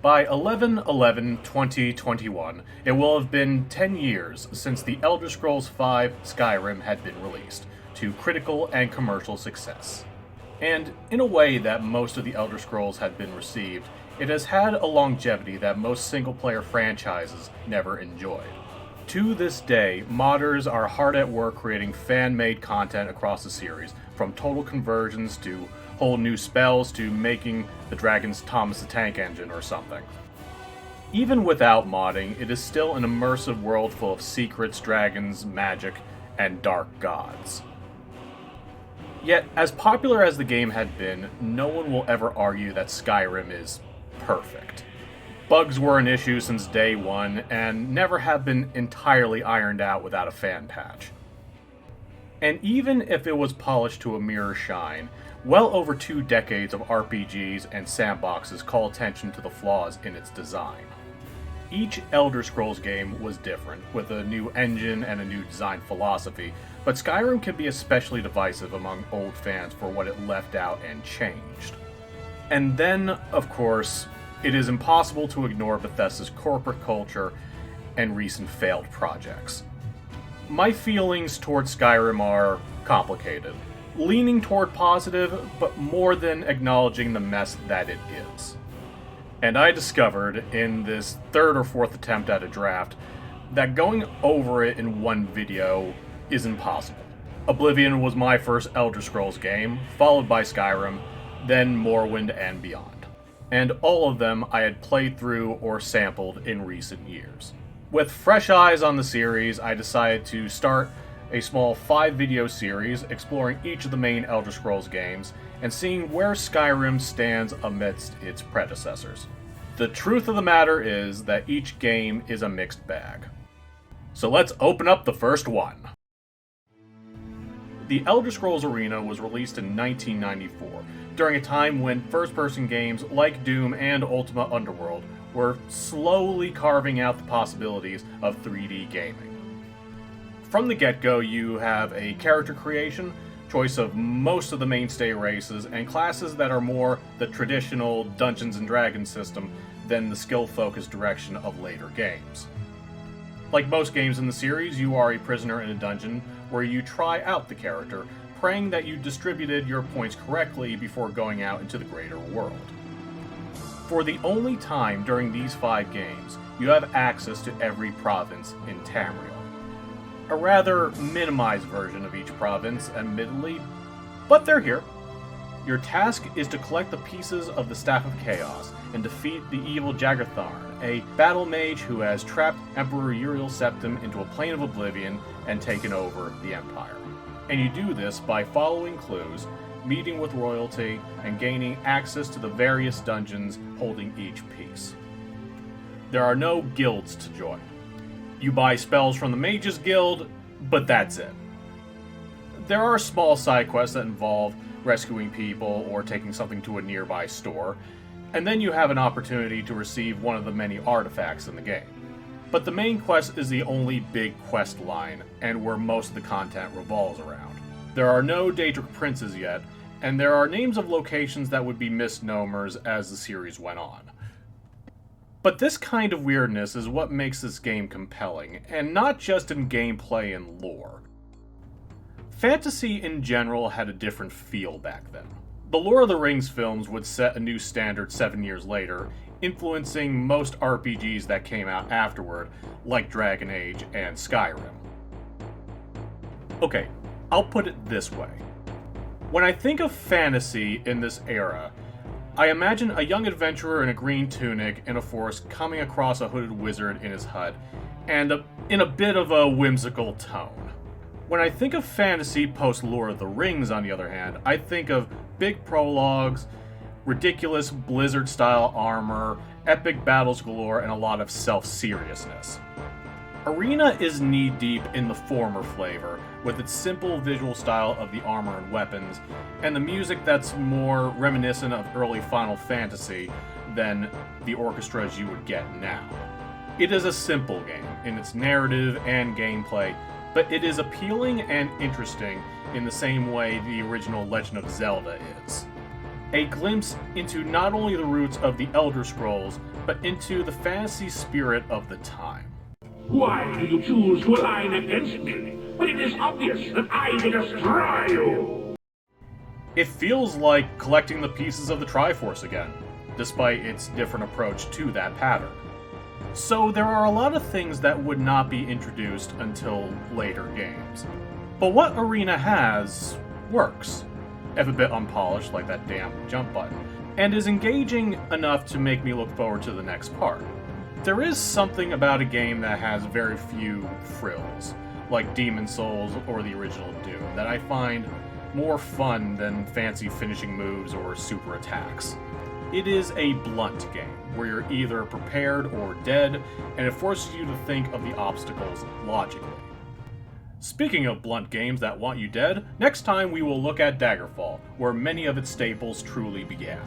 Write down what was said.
By 11/11/2021, it will have been 10 years since The Elder Scrolls V Skyrim had been released, to critical and commercial success. And in a way that most of the Elder Scrolls had been received, it has had a longevity that most single-player franchises never enjoyed. To this day, modders are hard at work creating fan-made content across the series, from total conversions to whole new spells to making the dragon's Thomas the Tank Engine or something. Even without modding, it is still an immersive world full of secrets, dragons, magic, and dark gods. Yet, as popular as the game had been, no one will ever argue that Skyrim is perfect. Bugs were an issue since day one, and never have been entirely ironed out without a fan patch. And even if it was polished to a mirror shine, well over 2 decades of RPGs and sandboxes call attention to the flaws in its design. Each Elder Scrolls game was different, with a new engine and a new design philosophy, but Skyrim can be especially divisive among old fans for what it left out and changed. And then, of course, it is impossible to ignore Bethesda's corporate culture and recent failed projects. My feelings towards Skyrim are complicated, leaning toward positive, but more than acknowledging the mess that it is. And I discovered, in this 3rd or 4th attempt at a draft, that going over it in one video is impossible. Oblivion was my first Elder Scrolls game, followed by Skyrim, then Morrowind and beyond. And all of them I had played through or sampled in recent years. With fresh eyes on the series, I decided to start a small 5-video series exploring each of the main Elder Scrolls games and seeing where Skyrim stands amidst its predecessors. The truth of the matter is that each game is a mixed bag. So let's open up the first one. The Elder Scrolls Arena was released in 1994, during a time when first-person games like Doom and Ultima Underworld were slowly carving out the possibilities of 3D gaming. From the get-go, you have a character creation, choice of most of the mainstay races, and classes that are more the traditional Dungeons & Dragons system than the skill-focused direction of later games. Like most games in the series, you are a prisoner in a dungeon where you try out the character, praying that you distributed your points correctly before going out into the greater world. For the only time during these 5 games, you have access to every province in Tamriel. A rather minimized version of each province, admittedly, but they're here. Your task is to collect the pieces of the Staff of Chaos and defeat the evil Jaggertharn, a battle mage who has trapped Emperor Uriel Septim into a plane of oblivion and taken over the Empire. And you do this by following clues, meeting with royalty, and gaining access to the various dungeons holding each piece. There are no guilds to join. You buy spells from the Mages Guild, but that's it. There are small side quests that involve rescuing people or taking something to a nearby store, and then you have an opportunity to receive one of the many artifacts in the game. But the main quest is the only big quest line, and where most of the content revolves around. There are no Daedric princes yet, and there are names of locations that would be misnomers as the series went on. But this kind of weirdness is what makes this game compelling, and not just in gameplay and lore. Fantasy in general had a different feel back then. The Lord of the Rings films would set a new standard 7 years later, influencing most RPGs that came out afterward, like Dragon Age and Skyrim. Okay, I'll put it this way. When I think of fantasy in this era, I imagine a young adventurer in a green tunic in a forest coming across a hooded wizard in his hut, and in a bit of a whimsical tone. When I think of fantasy post-Lord of the Rings, on the other hand, I think of big prologues, ridiculous Blizzard-style armor, epic battles galore, and a lot of self-seriousness. Arena is knee-deep in the former flavor, with its simple visual style of the armor and weapons, and the music that's more reminiscent of early Final Fantasy than the orchestras you would get now. It is a simple game in its narrative and gameplay, but it is appealing and interesting in the same way the original Legend of Zelda is. A glimpse into not only the roots of the Elder Scrolls, but into the fantasy spirit of the time. Why do you choose to align against me, when it is obvious that I will destroy you? It feels like collecting the pieces of the Triforce again, despite its different approach to that pattern. So there are a lot of things that would not be introduced until later games. But what Arena has works, if a bit unpolished like that damn jump button, and is engaging enough to make me look forward to the next part. There is something about a game that has very few frills, like Demon Souls or the original Doom, that I find more fun than fancy finishing moves or super attacks. It is a blunt game, where you're either prepared or dead, and it forces you to think of the obstacles logically. Speaking of blunt games that want you dead, next time we will look at Daggerfall, where many of its staples truly began.